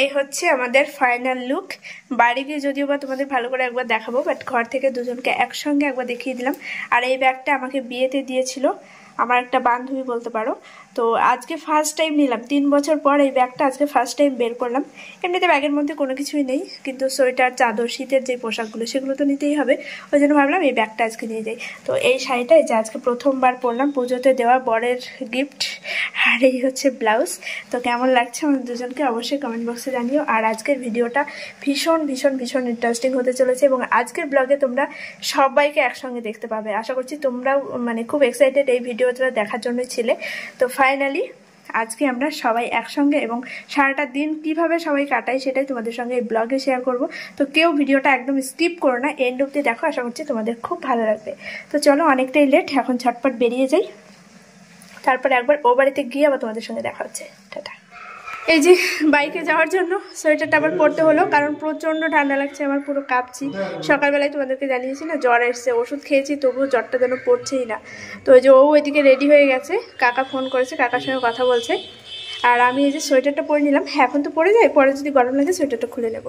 এই হচ্ছে আমাদের ফাইনাল লুক। বাড়ি গিয়ে যদিও বা তোমাদের ভালো করে একবার দেখাবো, বাট ঘর থেকে দুজনকে একসঙ্গে একবার দেখিয়ে দিলাম। আর এই ব্যাগটা আমাকে বিয়েতে দিয়েছিল আমার একটা বান্ধবী বলতে পারো। তো আজকে ফার্স্ট টাইম নিলাম, 3 বছর পর এই ব্যাগটা আজকে ফার্স্ট টাইম বের করলাম। এমনিতে ব্যাগের মধ্যে কোনো কিছুই নেই, কিন্তু সোয়েটার, চাদর, শীতের যে পোশাকগুলো সেগুলো তো নিতেই হবে, ওই জন্য ভাবলাম এই ব্যাগটা আজকে নিয়ে যাই। তো এই শাড়িটা যে আজকে প্রথমবার পরলাম, পুজোতে দেওয়া বরের গিফট। আর এই হচ্ছে ব্লাউজ। তো কেমন লাগছে আমাদের দুজনকে অবশ্যই কমেন্ট বক্সে জানিও। আর আজকের ভিডিওটা ভীষণ ভীষণ ভীষণ ইন্টারেস্টিং হতে চলেছে, এবং আজকের ব্লগে তোমরা সবাইকে একসঙ্গে দেখতে পাবে। আশা করছি তোমরাও খুব এক্সাইটেড এই ভিডিওটা দেখার জন্য ছিলে। তো ফাইনালি আজকে আমরা সবাই একসঙ্গে, এবং সারাটা দিন কিভাবে সবাই কাটাই সেটাই তোমাদের সঙ্গে এই ব্লগে শেয়ার করব। তো কেউ ভিডিওটা একদম স্কিপ করো না, এন্ড অবধি দেখো, আশা করছি তোমাদের খুব ভালো লাগবে। তো চলো, অনেকটাই লেট, এখন ঝটপট বেরিয়ে যাই, তারপরে একবার ও বাড়িতে গিয়ে আবার তোমাদের সঙ্গে দেখা হচ্ছে। টাটা। এই যে বাইকে যাওয়ার জন্য সোয়েটারটা আবার পরতে হলো, কারণ প্রচণ্ড ঠান্ডা লাগছে, আমার পুরো কাঁপছি। সকালবেলায় তোমাদেরকে জানিয়েছি না জ্বর এসছে, ওষুধ খেয়েছি তবুও জ্বরটা যেন পড়ছেই না। তো ওই যে ও ওইদিকে রেডি হয়ে গেছে, কাকা ফোন করেছে, কাকার সঙ্গে কথা বলছে। আর আমি এই যে সোয়েটারটা পরে নিলাম, এখন তো পরে যাই, পরে যদি গরম লাগে সোয়েটারটা খুলে নেব।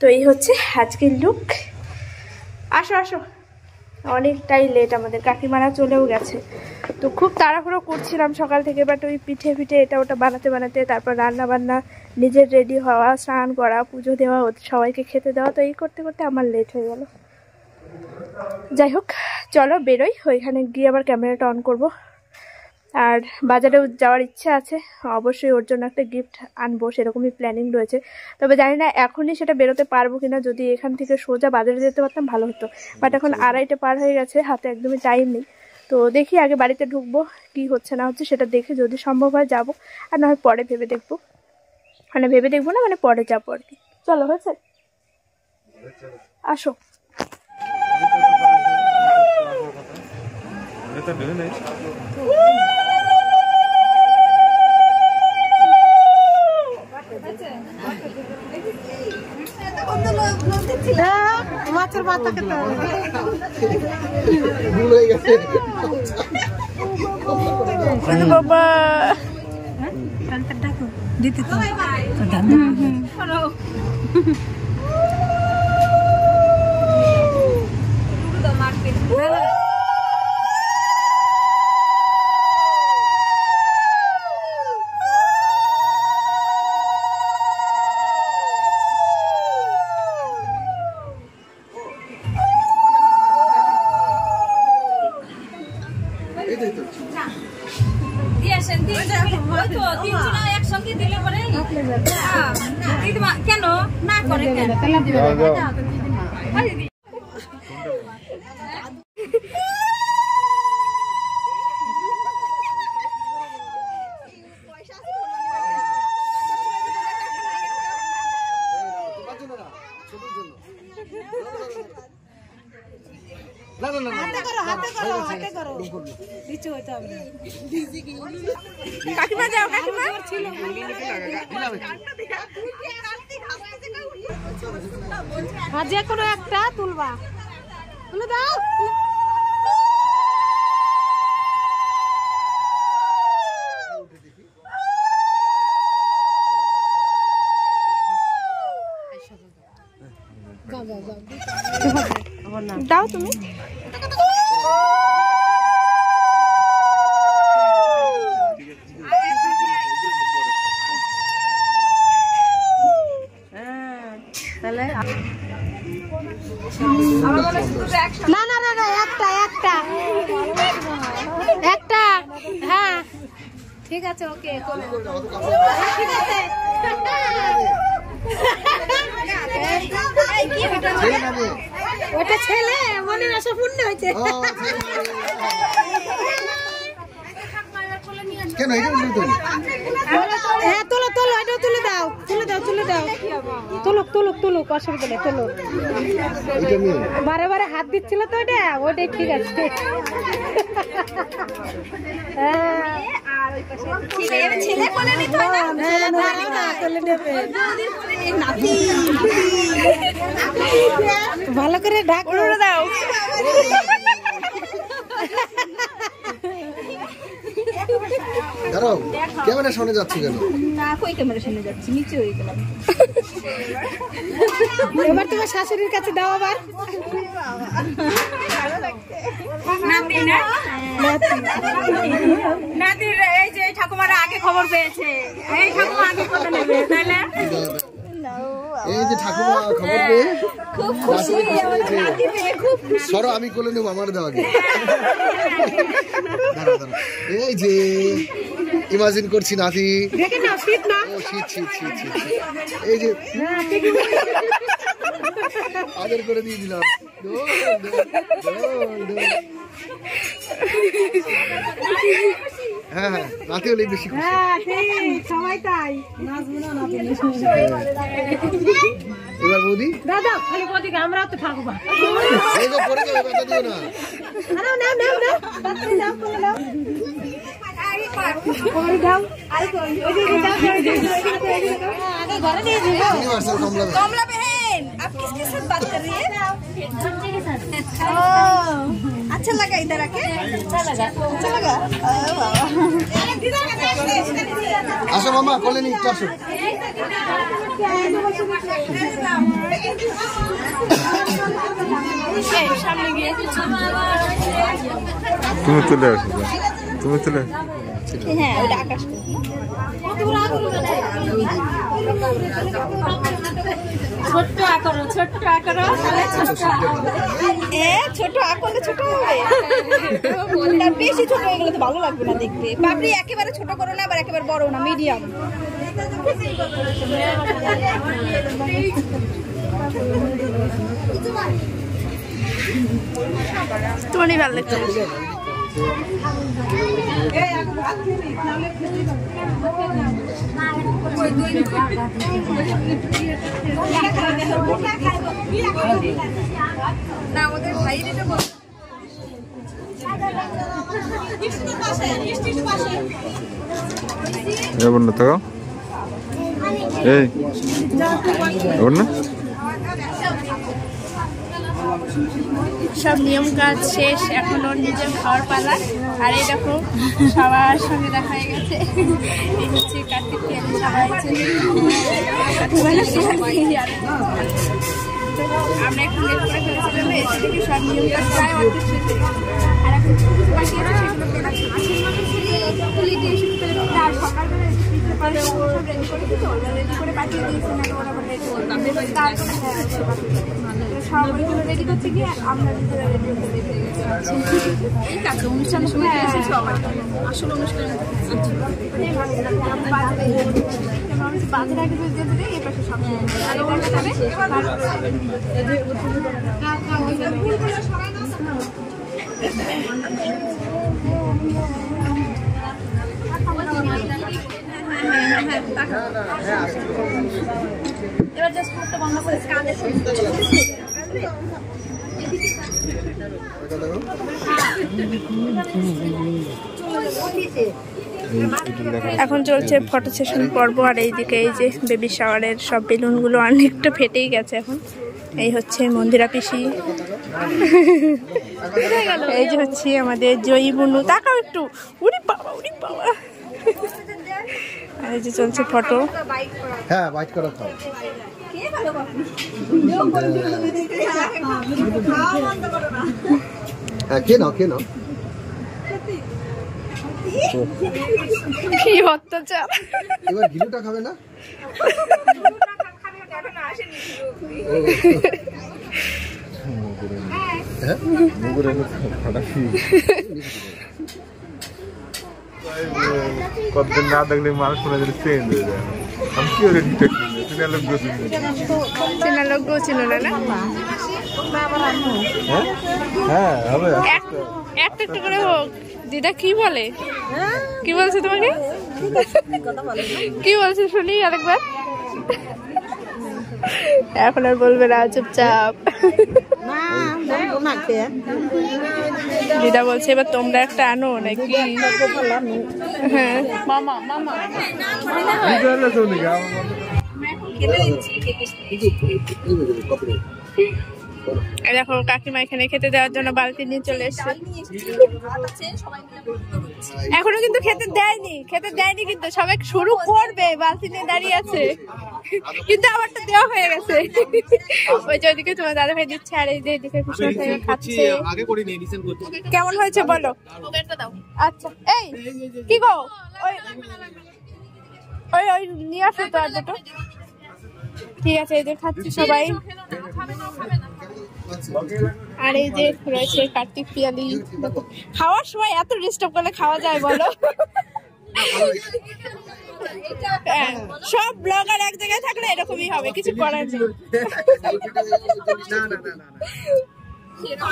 তো এই হচ্ছে আজকের লুক। আসো আসো, অনেকটাই লেট, আমাদের কাকিমারা চলেও গেছে। তো খুব তাড়াহুড়ো করছিলাম সকাল থেকে, বাট ওই পিঠে এটা ওটা বানাতে বানাতে, তারপর রান্না বান্না, নিজের রেডি হওয়া, স্নান করা, পুজো দেওয়া, সবাইকে খেতে দেওয়া, তো এই করতে করতে আমার লেট হয়ে গেল। যাই হোক, চলো বেরোই, ওইখানে গিয়ে আবার ক্যামেরাটা অন করব। আর বাজারেও যাওয়ার ইচ্ছা আছে, অবশ্যই ওর জন্য একটা গিফট আনবো, সেরকমই প্ল্যানিং রয়েছে। তবে জানি না এখনই সেটা বেরোতে পারবো কিনা। যদি এখান থেকে সোজা বাজারে যেতে পারতাম ভালো হতো, বাট এখন 2:30 পার হয়ে গেছে, হাতে একদমই টাইম নেই। তো দেখি আগে বাড়িতে ঢুকবো, কি হচ্ছে না হচ্ছে সেটা দেখে যদি সম্ভব হয় যাবো, আর না হয় পরে ভেবে দেখবো। ভেবে দেখবো না, পরে যাবো আর কি। চলো, হয়েছে, আসো। মাছের মাথা খেতে বাবা দিতে তো কেন না করে কাকিমা যাও, কাকিমা যে কোনো একটা তুলবা, তুলে দাও। দাও তুমি। না না না না, একটা একটা একটা, হ্যাঁ ঠিক আছে, ওকে ঠিক আছে। ওটা ছেলে, মনের আশা পূর্ণ হয়েছে। হ্যাঁ তোলো তোলো, এটা তুলে দাও, তুলে দাও, তুলে দাও, তুলুক তুলুক তুলুক, অসুবিধা নেই, তুলুক। বারে বারে হাত দিচ্ছিল তো, ওটাই ঠিক আছে। ভালো করে ঢাক দাও। দাঁড়াও, ক্যামেরার সামনে যাচ্ছি কেন? না, কই ক্যামেরার সামনে যাচ্ছি, নিচে হয়ে গেলাম। এবার তোমার শাশুড়ির কাছে দাও আবার। নাতির এই যে ঠাকুমারা আগে খবর পেয়েছে, এই ঠাকুমা আগে কথা নেবে, তাইলে এই যে ঠাকুমা খবর পেয়ে খুব খুশি, সরো আমি কোলে নেবো, আমার দেওয়া আগে। এই যে ইমাজিন করছি নাতি, ও শীত শীত শীত শীত, এই যে আদর করে দিয়ে দিলাম। হ্যাঁ হ্যাঁ, নাতি হলেই বেশি খুশি। সবাই তাই। এবার বৌদি দাদা খালি বৌদি, আমরাও তো থাকবো। এই যে পরে যাবে, ব্যথা দিও না। कमला बहन, आप किसके साथ बात कर रही है? अच्छा लगा इधर आके? अच्छा लगा। আসো মামা, কোলে নিয়ে একটু আসো। তুমি চলে আসো, তুমি চলে হ্যাঁ, ওটা আকাশ। ছোট্ট আকারো, ছোট্ট আকারো, ছোট আকারে ছোট হবে। বেশি ছোট হয়ে গেলে তো ভালো লাগবে না দেখতে। পাপড়ি একেবারে ছোট করো না, আবার একেবারে বড় না, মিডিয়াম। তোমারই ভালো লাগছে। না, আমাদের ভাই দিতে বল। এবার না থাকো, এই এবার না। সব নিয়ম কাজ শেষ, এখন ওর নিজের খাওয়ার পালা। আর এই দেখো সবার সঙ্গে দেখা হয়ে গেছে। এই হচ্ছে কার্তিক, সবাই আছে। আমরা একটু লেট করে ফেলেছিলাম, এসে থেকে সব নিয়ম কাজ প্রায় অর্ধেক শেষ হয়ে গেছে। আর এখন বাকি আছে সেগুলো আর সকালবেলা রেডি করে দিত, রেডি করে পাঠিয়ে দিয়েছি। না ওরা সব ওইগুলো রেডি করতে গিয়ে আমরা নিজেরা রেডি হতে গেছি। অনুষ্ঠানের সময় এসেছি আসল অনুষ্ঠানে বাজার আগে যেতে দেয়, এ পাশে সব এবার জাস্ট করতে বন্ধ করে কাঁধে এখন চলছে ফটো সেশন পর্ব। আর এইদিকে এই যে বেবি শাওয়ারের সব বেলুনগুলো অনেকটা ফেটেই গেছে। এখন এই হচ্ছে মন্দিরা পিসি, এই যে হচ্ছে আমাদের জয়ী বুনু। তাকাও একটু, উড়ি বাবা উড়ি বাবা। আর এই যে চলছে ফটো। হ্যাঁ, বাইট করা খাও। হ্যাঁ, কে নাও, কে নাও। কি অত্যাচার! এবার গিলুটা খাবে না? কতদিন না দেখলে মানুষ মনে হয় চেঞ্জ হয়ে যায়। আমি কি ওরে ডিটেক্ট করি, চেনা লোক চিনো না? হ্যাঁ হবে, একটা একটু করে হোক। দিদা কি বলে, কি বলছে তোমাকে? কি বলছে শুনি আরেকবার। এখন আর বলবে না, চুপচাপ। দিদা বলছে এবার তোমরা একটা আনো নাকি? হ্যাঁ, মামা মামা দেখো কাকিমা এখানে খেতে দেওয়ার জন্য বালতি নিয়ে চলে এসছে। এখনো কিন্তু খেতে দেয়নি কিন্তু সবাই শুরু করবে, বালতি নিয়ে দাঁড়িয়ে আছে, কিন্তু আমারটা দেওয়া হয়ে গেছে। ওই যে ওইদিকে তোমার দাদা ভাই দিচ্ছে, আর এই যে এদিকে কুসুম খাচ্ছে। কেমন হয়েছে বলো? আচ্ছা এই কি গো, ওই ওই নিয়ে আসো তো আর দুটো। ঠিক আছে, এই যে খাচ্ছি সবাই। আর এই যে রয়েছে কার্তিক পিয়ালি। খাওয়ার সময় এত ডিস্টার্ব করলে খাওয়া যায় বলো? সব ব্লগার এক জায়গায় থাকলে এরকমই হবে, কিছু করার নেই।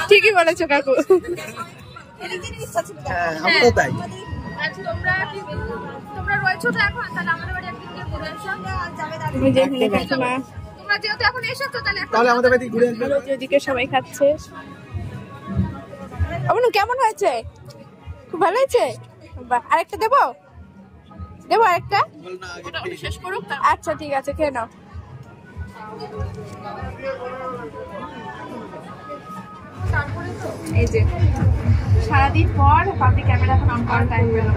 ঠিকই বলেছো কাকু। সবাই খাচ্ছে। কেমন হয়েছে? খুব ভালো হয়েছে। আরেকটা দেবো আরেকটা? আচ্ছা ঠিক আছে, খেয়ে নাও। এই যে সারাদিন পর পাবলি ক্যামেরা এখন অন করার টাইম পেল,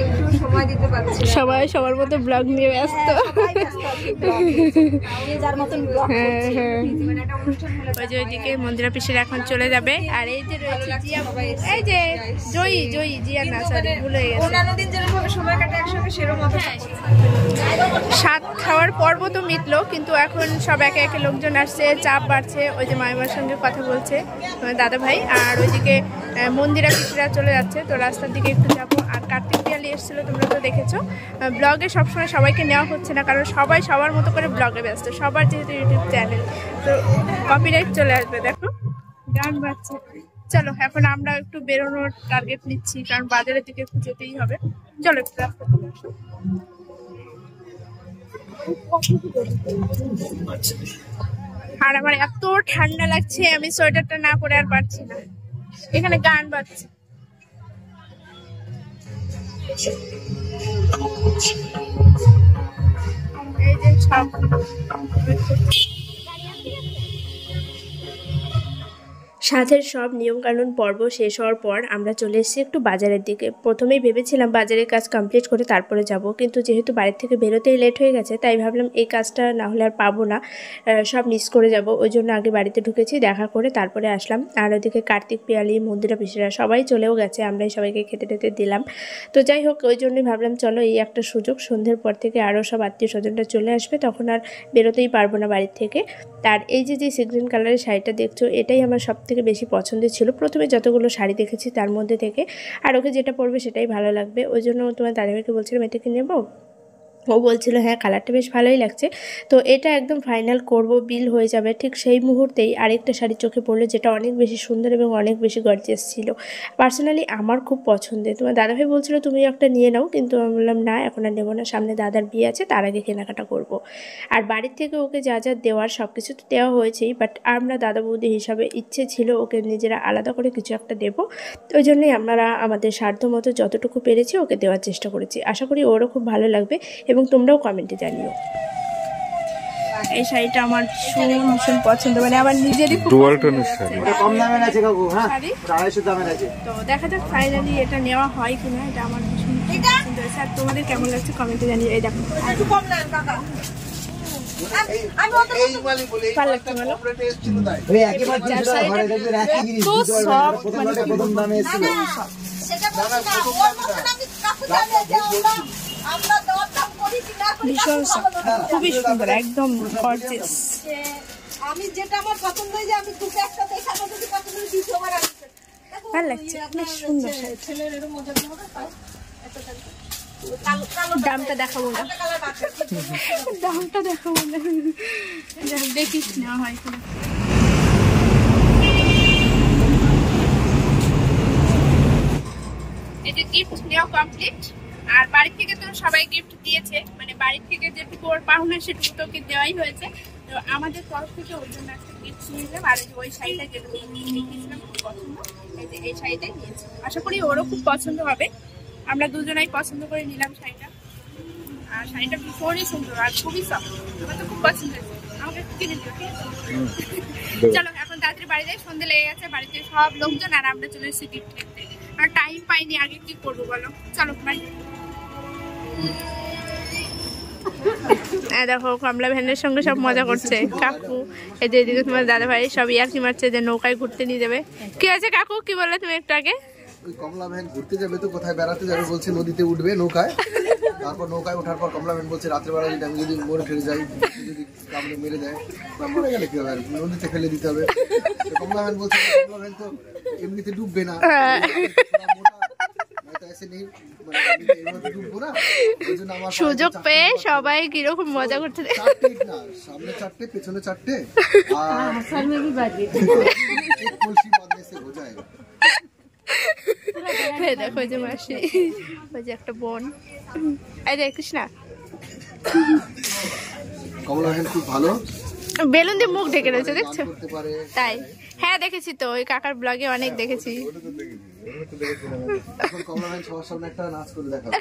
একটু সময় দিতে পারছি। সবাই সবার মতো ব্লগ নিয়ে ব্যস্ত। ওই যে ওইদিকে মন্দিরা পিসির এখন চলে যাবে। আর এই যে রয়েছে জিয়া, এই যে জয়ী জিয়া না, সরি ভুলে গেছে। অন্যান্য দিন যেরকম সময় কাটে একসঙ্গে সেরকম সাত খাওয়ার পর্ব তো মিটলো, কিন্তু এখন সব একে একে লোকজন আসছে, চাপ বাড়ছে। ওই যে মাইমার সঙ্গে কথা বলছে দাদা ভাই, আর ওইদিকে মন্দিরা পিসিরা চলে যাচ্ছে। তো রাস্তার দিকে একটু যাবো। আর কার্তিক পিয়ালি এসেছিল, তোমরা তো দেখেছো। ব্লগে সবসময় সবাইকে নেওয়া হচ্ছে না, কারণ সবাই সবার মতো করে ব্লগে ব্যস্ত, সবার যেহেতু ইউটিউব চ্যানেল, তো কপিরাইট চলে আসবে। দেখো গান বাজছে। চলো এখন আমরা একটু বেরোনোর টার্গেট নিচ্ছি, কারণ বাজারের দিকে একটু যেতেই হবে। চলো একটু রাস্তা থেকে আসো। আর আমার এত ঠান্ডা লাগছে, আমি সোয়েটারটা না পরে আর পারছি না। এখানে গান বাজছে। এই যে সব সাথের সব নিয়মকানুন পর্ব শেষ হওয়ার পর আমরা চলে এসেছি একটু বাজারের দিকে। প্রথমেই ভেবেছিলাম বাজারের কাজ কমপ্লিট করে তারপরে যাব, কিন্তু যেহেতু বাড়ির থেকে বেরোতেই লেট হয়ে গেছে, তাই ভাবলাম এই কাজটা না হলে আর পাবো না, সব মিস করে যাব। ওই জন্য আগে বাড়িতে ঢুকেছি, দেখা করে তারপরে আসলাম। আর ওইদিকে কার্তিক পিয়ালি, মন্দিরা পিসিরা সবাই চলেও গেছে, আমরাই সবাইকে খেতে টেতে দিলাম। তো যাই হোক, ওই জন্যই ভাবলাম চলো এই একটা সুযোগ, সন্ধ্যের পর থেকে আরও সব আত্মীয় স্বজনরা চলে আসবে, তখন আর বেরোতেই পারবো না বাড়ির থেকে। তার এই যে সি গ্রিন কালারের শাড়িটা দেখছো, এটাই আমার সব থেকে বেশি পছন্দের ছিল প্রথমে যতগুলো শাড়ি দেখেছি তার মধ্যে থেকে। আর ওকে যেটা পরবে সেটাই ভালো লাগবে, ওই জন্য তোমার দাদাভাইকে বলছিলাম এটাকে নেবো। ও বলছিল হ্যাঁ কালারটা বেশ ভালোই লাগছে। তো এটা একদম ফাইনাল করব, বিল হয়ে যাবে। ঠিক সেই মুহূর্তেই আরেকটা শাড়ি চোখে পড়লো, যেটা অনেক বেশি সুন্দর এবং অনেক বেশি গর্জিয়াস ছিল। পার্সোনালি আমার খুব পছন্দের। তোমার দাদাভাই বলছিল তুমি একটা নিয়ে নাও, কিন্তু আমি বললাম না, এখন আর নেবো না, সামনে দাদার বিয়ে আছে, তার আগে কেনাকাটা করব। আর বাড়ির থেকে ওকে যা যা দেওয়ার সব কিছু তো দেওয়া হয়েছেই, বাট আমরা দাদা বৌদি হিসাবে ইচ্ছে ছিল ওকে নিজেরা আলাদা করে কিছু একটা দেবো। ওই জন্যই আমরা আমাদের সাধ্য মতো যতটুকু পেরেছি ওকে দেওয়ার চেষ্টা করেছি। আশা করি ওরও খুব ভালো লাগবে এবং তোমরাও কমেন্টে জানিও। এই শাড়িটা আমার ভীষণ পছন্দ, মানে আমার নিজেরই খুব পছন্দ। কম দামের আছে কাকু, হ্যাঁ 250 দামের আছে। তো দেখা যাক ফাইনালি এটা নেওয়া হয় কিনা। এটা আমার ভীষণ পছন্দ হয়েছে। আর তোমাদের কেমন লাগছে কমেন্টে জানিও। এই দেখো একটু কম না কাকা, খুবই সুন্দর, একদম গর্জিয়াস। আমি যেটা আমার পছন্দ হয়েছে, আমি দুটো একটা দেখাবো, যদি পছন্দ হয় দ্বিতীয়বার আসবে। ভালো লাগছে, বেশ সুন্দর। দামটা দেখাবো না, দামটা দেখাবো না, দেখিস নেওয়া হয় কিনা। এই যে গিফট নেওয়া কমপ্লিট। আর বাড়ি থেকে তো সবাই গিফট দিয়েছে, মানে বাড়ি থেকে যেটুকু ওর পাওনা সেটুকু তো ওকে দেওয়াই হয়েছে। তো আমাদের তরফ থেকে ওর জন্য একটা গিফট নিলাম। আর ওই শাড়িটা যেটুকু দেখিয়েছিলাম খুব পছন্দ, এই শাড়িটাই নিয়েছি। আশা করি ওরও খুব পছন্দ হবে। আমরা দুজনাই পছন্দ করে নিলাম শাড়িটা। আর শাড়িটা ভীষণই সুন্দর আর খুবই সফট, আমার তো খুব পছন্দ হয়েছে। আমাকে কিনে দিও, ঠিক আছে? চলো এখন তাড়াতাড়ি বাড়ি যাই, সন্ধ্যে লেগে গেছে, বাড়িতে সব লোকজন আর আমরা চলে এসেছি গিফট কিনতে। আর টাইম পাইনি, আগে কি করবো বলো, চলো বাড়ি। দেখো কমলা ভ্যানের সঙ্গে সব মজা করছে কাকু, এদিকে তোমার দাদা ভাই সব ইয়ার্কি মারছে যে নৌকায় ঘুরতে নিয়ে যাবে। কি আছে কাকু, কি বললে তুমি একটু আগে? ওই কমলা ভ্যান ঘুরতে যাবে তো কোথায় বেড়াতে যাবে বলছে, নদীতে উঠবে নৌকায়। তারপর নৌকায় ওঠার পর কমলা ভ্যান বলছে রাত্রেবেলা যদি আমি যদি মরে ফেলে যাই, যদি কামড়ে মেরে দেয়, মরে গেলে কি হবে, আর নদীতে ফেলে দিতে হবে। কমলা ভ্যান বলছে কমলা ভ্যান তো এমনিতে ডুববে না, সুযোগ পেয়ে সবাই কিরকম মজা করছে, সামনে চারটে পেছনে চারটে দেখো যে মাসি, ওই যে একটা বোন, এই দেখিস না কমলা ভ্যান খুব ভালো, বেলুন দিয়ে মুখ ঢেকে রয়েছে দেখছো? তাই হ্যাঁ দেখেছি তো, ওই কাকার ব্লগে অনেক দেখেছি। কমলা ভ্যান সবার সামনে একটা নাচ করে দেখাবে।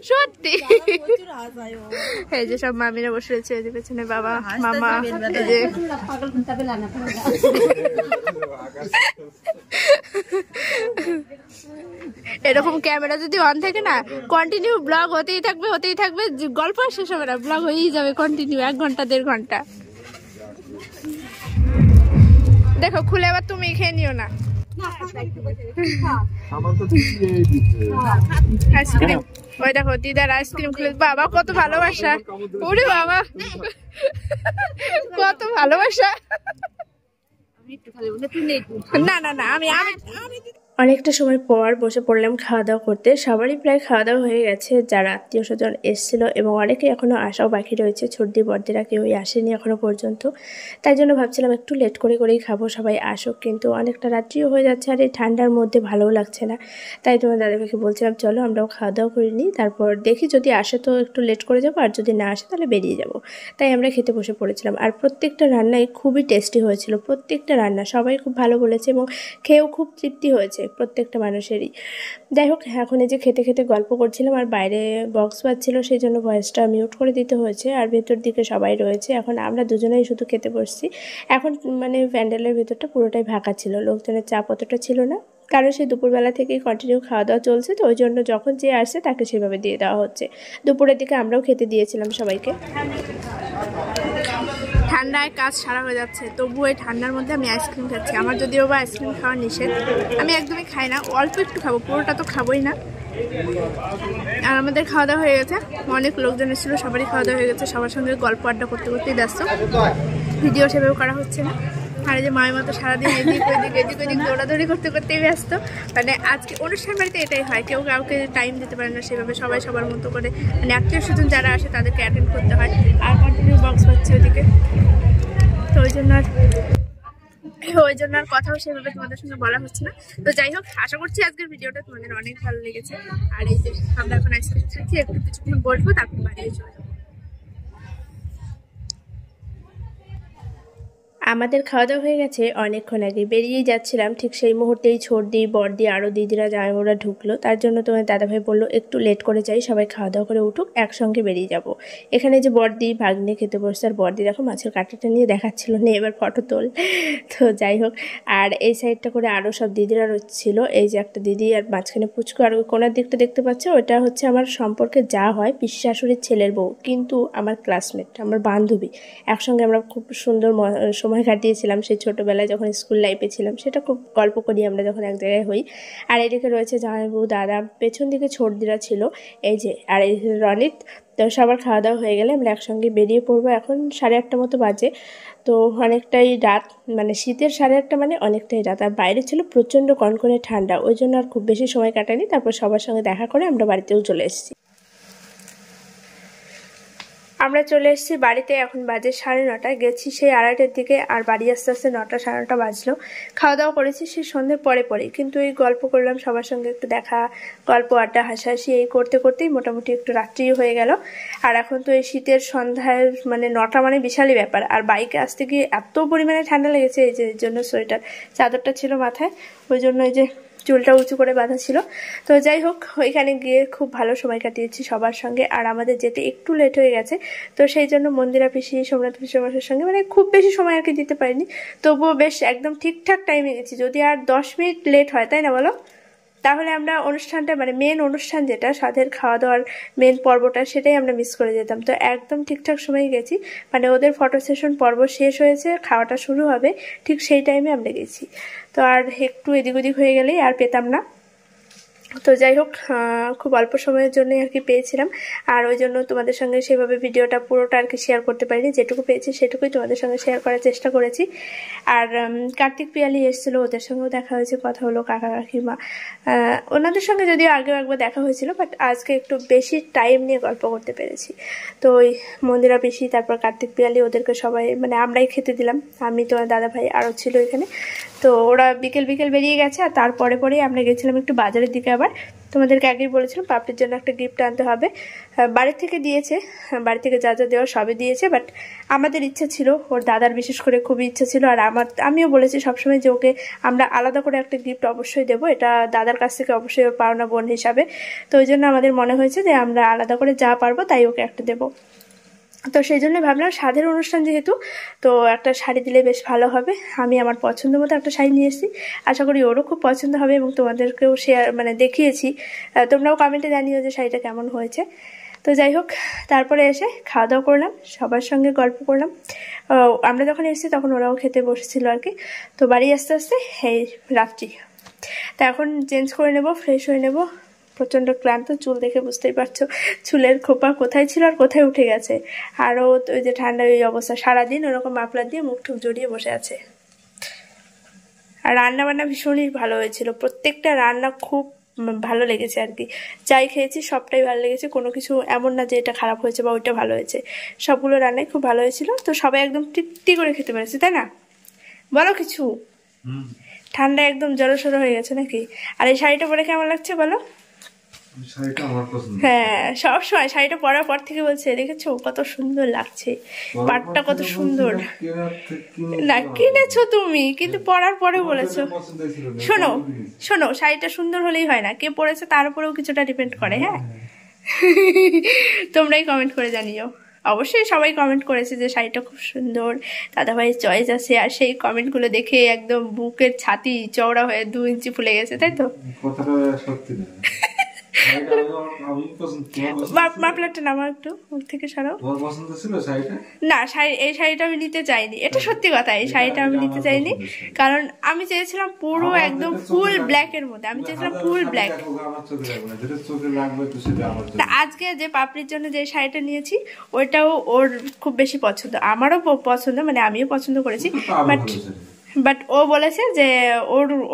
সত্যি এই যে সব মামিরা বসে রয়েছে, পেছনে বাবা মামা, এই যে এরকম ক্যামেরা যদি অন থাকে না, কন্টিনিউ ব্লগ হতেই থাকবে গল্প শেষ হবে না, ব্লগ হয়েই যাবে কন্টিনিউ 1 ঘন্টা 1.5 ঘন্টা। দেখো খুলে আবার তুমি খেয়ে নিও না আইসক্রিম। ওই দেখো দিদার আইসক্রিম খুলে, বাবা কত ভালোবাসা, ওরে বাবা কত ভালোবাসা। না না না আমি অনেকটা সময় পর বসে পড়লাম খাওয়া দাওয়া করতে। সবারই প্রায় খাওয়া দাওয়া হয়ে গেছে, যারা আত্মীয় স্বজন এসেছিল, এবং অনেকে এখনও আসাও বাকি রয়েছে, ছর্দি বর্দিরা কেউই আসেনি এখনও পর্যন্ত। তাই জন্য ভাবছিলাম একটু লেট করেই খাবো, সবাই আসুক, কিন্তু অনেকটা রাত্রিও হয়ে যাচ্ছে আর এই ঠান্ডার মধ্যে ভালোও লাগছে না। তাই তোমার দাদাভাইকে বলছিলাম চলো আমরাও খাওয়া দাওয়া করে নিই, তারপর দেখি যদি আসে তো একটু লেট করে যাবো, আর যদি না আসে তাহলে বেরিয়ে যাব। তাই আমরা খেতে বসে পড়েছিলাম, আর প্রত্যেকটা রান্নাই খুবই টেস্টি হয়েছিল, প্রত্যেকটা রান্না সবাই খুব ভালো বলেছে এবং খেয়েও খুব তৃপ্তি হয়েছে প্রত্যেকটা মানুষেরই। যাই হোক এখন এই যে খেতে খেতে গল্প করছিলাম, আর বাইরে বক্স বাজছিল, সেই জন্য ভয়েসটা মিউট করে দিতে হয়েছে, আর ভেতর দিকে সবাই রয়েছে। এখন আমরা দুজনেই শুধু খেতে বসছি। এখন মানে প্যান্ডেলের ভেতরটা পুরোটাই ফাঁকা ছিল, লোকজনের চাপ অতটা ছিল না, কারণ সেই দুপুরবেলা থেকেই কন্টিনিউ খাওয়া দাওয়া চলছে, তো ওই জন্য যখন যে আসছে তাকে সেভাবে দিয়ে দেওয়া হচ্ছে। দুপুরের দিকে আমরাও খেতে দিয়েছিলাম সবাইকে। ঠান্ডায় কাজ সারা হয়ে যাচ্ছে, তবুও এই ঠান্ডার মধ্যে আমি আইসক্রিম খাচ্ছি। আমার যদিও বা আইসক্রিম খাওয়া নিষেধ, আমি একদমই খাই না, অল্প একটু খাবো, পুরোটা তো খাবোই না। আর আমাদের খাওয়া দাওয়া হয়ে গেছে, অনেক লোকজন এসেছিলো, সবারই খাওয়া দাওয়া হয়ে গেছে, সবার সঙ্গে গল্প আড্ডা করতে করতেই ব্যস্ত, ভিডিও সেভাবে করা হচ্ছে না। আর এই যে মায়ের মতো সারাদিন এদিক ওদিক দৌড়াদৌড়ি করতে করতেই ব্যস্ত। মানে আজকে অনুষ্ঠান বাড়িতে এটাই হয়, কেউ কাউকে টাইম দিতে পারে না সেভাবে, সবাই সবার মতো করে, মানে আত্মীয় স্বজন যারা আসে তাদেরকে অ্যাটেন্ড করতে হয়, আর কন্টিনিউ বক্স পাচ্ছে ওইদিকে, তো ওই জন্য আর কথাও সেভাবে তোমাদের সঙ্গে বলা হচ্ছে না। তো যাই হোক, আশা করছি আজকের ভিডিওটা তোমাদের অনেক ভালো লেগেছে। আর এই যে আমরা এখন আইসক্রিম খাচ্ছি, একটু কিছুক্ষণ বসবো, তারপর বাড়িয়ে চলে যাবো। আমাদের খাওয়া দাওয়া হয়ে গেছে অনেকক্ষণ আগে, বেরিয়েই যাচ্ছিলাম, ঠিক সেই মুহূর্তেই ছর্দি বর্দি আরও দিদিরা জামাইবাবুরা ঢুকলো। তার জন্য তোমার দাদাভাই বললো একটু লেট করে যাই, সবাই খাওয়া দাওয়া করে উঠুক, একসঙ্গে বেরিয়ে যাব। এখানে যে বর্দি ভাগ্নে খেতে বসছে, আর বর্দি দেখো মাছের কাঁটাটা নিয়ে দেখাচ্ছিল না, এবার ফটো তোল। তো যাই হোক, আর এই সাইডটা করে আরও সব দিদিরা ছিল, এই যে একটা দিদি, আর মাঝখানে পুচকু, আর ওই কোনার দিকটা দেখতে পাচ্ছ, ওটা হচ্ছে আমার সম্পর্কে যা হয় পিসি শাশুড়ির ছেলের বউ, কিন্তু আমার ক্লাসমেট, আমার বান্ধবী। একসঙ্গে আমরা খুব সুন্দর সময় কাটিয়েছিলাম সেই ছোটোবেলায় যখন স্কুল লাইফে ছিলাম, সেটা খুব গল্প করি আমরা যখন এক জায়গায় হই। আর এদিকে রয়েছে জামাইবাবু, দাদা, পেছন দিকে ছর্দিরা ছিল, এই যে, আর এই রনিত। তো সবার খাওয়া দাওয়া হয়ে গেলে আমরা একসঙ্গে বেরিয়ে পড়বো। এখন 8:30 মতো বাজে, তো অনেকটাই রাত, মানে শীতের 8:30 মানে অনেকটাই রাত, আর বাইরে ছিল প্রচণ্ড কনকনে ঠান্ডা, ওই জন্য আর খুব বেশি সময় কাটায়নি। তারপর সবার সঙ্গে দেখা করে আমরা বাড়িতেও চলে এসেছি। আমরা চলে এসেছি বাড়িতে, এখন বাজে 9:30, গেছি সেই 2:30-এর দিকে, আর বাড়ি আস্তে আস্তে 9টা 9:30 বাজলো। খাওয়া দাওয়া করেছি সেই সন্ধ্যের পরে, কিন্তু এই গল্প করলাম সবার সঙ্গে, একটু দেখা, গল্প আড্ডা হাসাহাসি এই করতে করতেই মোটামুটি একটু রাত্রিও হয়ে গেল। আর এখন তো এই শীতের সন্ধ্যায় মানে 9টা মানে বিশালই ব্যাপার, আর বাইকে আসতে গিয়ে এত পরিমাণে ঠান্ডা লেগেছে, এই যে এর জন্য সোয়েটার চাদরটা ছিল মাথায়, ওই জন্য এই যে চুলটা উঁচু করে বাঁধা ছিল। তো যাই হোক, ওইখানে গিয়ে খুব ভালো সময় কাটিয়েছি সবার সঙ্গে। আর আমাদের যেতে একটু লেট হয়ে গেছে, তো সেই জন্য মন্দিরা পিসি, সোমনাথ পিসির সঙ্গে মানে খুব বেশি সময় আর কি দিতে পারিনি, তবুও বেশ একদম ঠিকঠাক টাইমে গেছি। যদি আর 10 মিনিট লেট হয়, তাই না বলো, তাহলে আমরা অনুষ্ঠানটা মানে মেন অনুষ্ঠান যেটা সাধের খাওয়া দাওয়ার মেন পর্বটা, সেটাই আমরা মিস করে যেতাম। তো একদম ঠিকঠাক সময় গেছি, মানে ওদের ফটো সেশন পর্ব শেষ হয়েছে, খাওয়াটা শুরু হবে, ঠিক সেই টাইমে আমরা গেছি। তো আর একটু এদিক ওদিক হয়ে গেলেই আর পেতাম না। তো যাই হোক, খুব অল্প সময়ের জন্যই আর কি পেয়েছিলাম, আর ওই জন্য তোমাদের সঙ্গে সেভাবে ভিডিওটা পুরোটা আর কি শেয়ার করতে পারিনি। যেটুকু পেয়েছি সেটুকুই তোমাদের সঙ্গে শেয়ার করার চেষ্টা করেছি। আর কার্তিক পিয়ালি এসেছিলো, ওদের সঙ্গেও দেখা হয়েছে, কথা হলো, কাকা কাকিমা, ওনাদের সঙ্গে যদিও আগেও একবার দেখা হয়েছিল, বাট আজকে একটু বেশি টাইম নিয়ে গল্প করতে পেরেছি। তো ওই মন্দিরা পিসি, তারপর কার্তিক পিয়ালি, ওদেরকে সবাই মানে আমরাই খেতে দিলাম, আমি, তোমার দাদা ভাই আরও ছিল এখানে। তো ওরা বিকেল বেরিয়ে গেছে, আর তারপরে আমরা গেছিলাম একটু বাজারের দিকে। আবার তোমাদেরকে আগেই বলেছিলাম পাপড়ির জন্য একটা গিফট আনতে হবে, বাড়ি থেকে দিয়েছে, বাড়ি থেকে যা যা দেওয়া সবই দিয়েছে, বাট আমাদের ইচ্ছা ছিল, ওর দাদার বিশেষ করে খুবই ইচ্ছা ছিল, আর আমিও বলেছি সবসময় যে ওকে আমরা আলাদা করে একটা গিফট অবশ্যই দেবো, এটা দাদার কাছ থেকে অবশ্যই ওর পাওনা বোন হিসাবে। তো ওই জন্য আমাদের মনে হয়েছে যে আমরা আলাদা করে যা পারবো তাই ওকে একটা দেবো। তো সেই জন্য ভাবলাম সাধের অনুষ্ঠান যেহেতু, তো একটা শাড়ি দিলে বেশ ভালো হবে। আমি আমার পছন্দ মতো একটা শাড়ি নিয়ে এসেছি, আশা করি ওরও খুব পছন্দ হবে, এবং তোমাদেরকেও শেয়ার মানে দেখিয়েছি, তোমরাও কমেন্টে জানিও যে শাড়িটা কেমন হয়েছে। তো যাই হোক, তারপরে এসে খাওয়া দাওয়া করলাম, সবার সঙ্গে গল্প করলাম। আমরা যখন এসেছি তখন ওরাও খেতে বসেছিল আর কি। তো বাড়ি আস্তে আস্তে এই রাত্রি। তা এখন চেঞ্জ করে নেব, ফ্রেশ হয়ে নেব, প্রচণ্ড ক্লান্ত, চুল দেখে বুঝতেই পারছো চুলের খোপা কোথায় ছিল আর কোথায় উঠে গেছে। আরও ওই যে ঠান্ডার এই অবস্থা, সারাদিন ওরকম মাফলার দিয়ে মুখ টুক জড়িয়ে বসে আছে। আর রান্না বান্না ভীষণই ভালো হয়েছিল, প্রত্যেকটা রান্না খুব ভালো লেগেছে আর কি। যাই খেয়েছি সবটাই ভালো লেগেছে, কোনো কিছু এমন না যে এটা খারাপ হয়েছে বা ওইটা ভালো হয়েছে, সবগুলো রান্নাই খুব ভালো হয়েছিল। তো সবাই একদম তৃপ্তি করে খেতে পেরেছে, তাই না বলো? কিছু ঠান্ডা একদম জড়সড় হয়ে গেছে নাকি? আর এই শাড়িটা পরে কেমন লাগছে বলো? হ্যাঁ, সবসময় শাড়িটা পরার পর থেকে বলছে, দেখেছো কত সুন্দর লাগছে, পাটটা কত সুন্দর। না কিনেছো তুমি, কিন্তু পরার পরে বলেছো। শোনো শোনো, শাড়িটা সুন্দর হলেই হয় না, কে পরেছে তার উপরেও কিছুটা ডিপেন্ড করে। হ্যাঁ, তোমরাই কমেন্ট করে জানিও। অবশ্যই সবাই কমেন্ট করেছে যে শাড়িটা খুব সুন্দর, দাদাভাইয়ের চয়েস আছে, আর সেই কমেন্টগুলো দেখে একদম বুকের ছাতি চওড়া হয়ে 2 ইঞ্চি ফুলে গেছে, তাই তো? মাফলারটা নামাও একটু, মুখ থেকে সরাও। না, এই শাড়িটা আমি নিতে চাইনি, এটা সত্যি কথা, এই শাড়িটা আমি নিতে চাইনি, কারণ আমি চেয়েছিলাম পুরো একদম ফুল ব্ল্যাক এর মধ্যে, আমি চেয়েছিলাম ফুল ব্ল্যাক। আজকে যে পাপড়ির জন্য যে শাড়িটা নিয়েছি ওইটাও ওর খুব বেশি পছন্দ, আমারও পছন্দ, মানে আমিও পছন্দ করেছি, বাট ও বলেছে যে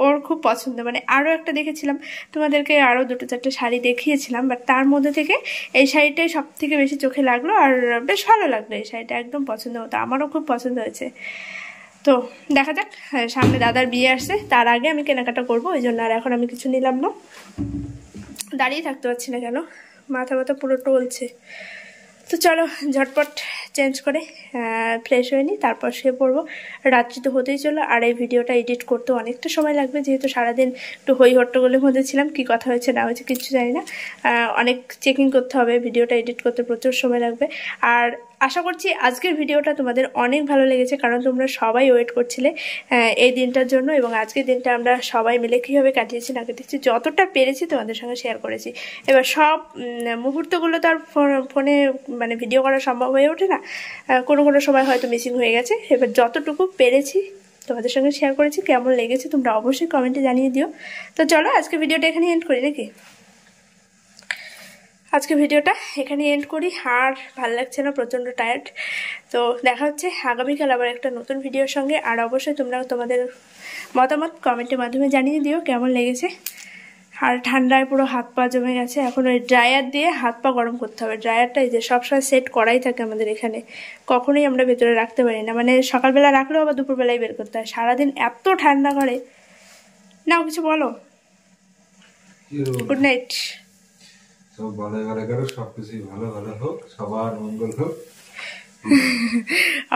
ওর খুব পছন্দ। মানে আরও একটা দেখেছিলাম, তোমাদেরকে আরও 2-4টে শাড়ি দেখিয়েছিলাম, বাট তার মধ্যে থেকে এই শাড়িটাই সব থেকে বেশি চোখে লাগলো, আর বেশ ভালো লাগলো, এই শাড়িটা একদম পছন্দ হতো, আমারও খুব পছন্দ হয়েছে। তো দেখা যাক, সামনে দাদার বিয়ে আসছে, তার আগে আমি কেনাকাটা করবো, ওই জন্য আর এখন আমি কিছু নিলাম না। দাঁড়িয়ে থাকতে পারছি না, কেন মাথা ব্যথা পুরো টলছে। তো চলো ঝটপট চেঞ্জ করে ফ্রেশ হয়ে নিই, তারপর শুয়ে পড়বো। রাত্রি তো হতেই চলো, আর এই ভিডিওটা এডিট করতে অনেকটা সময় লাগবে, যেহেতু সারাদিন একটু হই হট্টগোলের মধ্যে ছিলাম, কী কথা হয়েছে না হয়েছে কিচ্ছু জানি না, অনেক চেকিং করতে হবে, ভিডিওটা এডিট করতে প্রচুর সময় লাগবে। আর আশা করছি আজকের ভিডিওটা তোমাদের অনেক ভালো লেগেছে, কারণ তোমরা সবাই ওয়েট করছিলে এই দিনটার জন্য, এবং আজকের দিনটা আমরা সবাই মিলে কীভাবে কাটিয়েছি না কাটিয়েছি যতটা পেরেছি তোমাদের সঙ্গে শেয়ার করেছি। এবার সব মুহূর্তগুলো তো আর ফোনে মানে ভিডিও করা সম্ভব হয়ে ওঠে না, কোনো কোনো সময় হয়তো মিসিং হয়ে গেছে। এবার যতটুকু পেরেছি তোমাদের সঙ্গে শেয়ার করেছি, কেমন লেগেছে তোমরা অবশ্যই কমেন্টে জানিয়ে দিও। তো চলো আজকে ভিডিওটা এখানে এন্ড করি নাকি? আজকে ভিডিওটা এখানে এন্ড করি, আর ভালো লাগছে না, প্রচণ্ড টায়ার্ড। তো দেখা হচ্ছে আগামীকাল আবার একটা নতুন ভিডিওর সঙ্গে, আর অবশ্যই তোমরা তোমাদের মতামত কমেন্টের মাধ্যমে জানিয়ে দিও কেমন লেগেছে। আর ঠান্ডায় পুরো হাত পা জমে গেছে, এখন ওই ড্রায়ার দিয়ে হাত পা গরম করতে হবে। ড্রায়ারটা এই যে সবসময় সেট করাই থাকে আমাদের এখানে, কখনোই আমরা ভেতরে রাখতে পারি না, মানে সকালবেলা রাখলেও আবার দুপুরবেলায় বের করতে হয়, সারাদিন এত ঠান্ডা করে। নাও কিছু বলো। Good night. সব ভালো ভালো করো, সবকিছু ভালো ভালো হোক, সবার মঙ্গল হোক।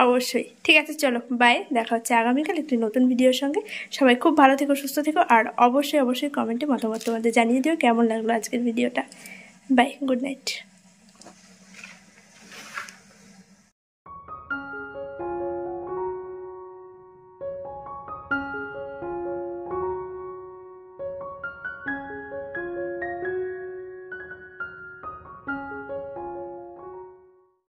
অবশ্যই। ঠিক আছে, চলো বাই, দেখা হচ্ছে আগামীকাল একটি নতুন ভিডিওর সঙ্গে। সবাই খুব ভালো থেকো, সুস্থ থেকো, আর অবশ্যই অবশ্যই কমেন্টে মতামত তোমাদের জানিয়ে দিও কেমন লাগলো আজকের ভিডিওটা। Bye, good night.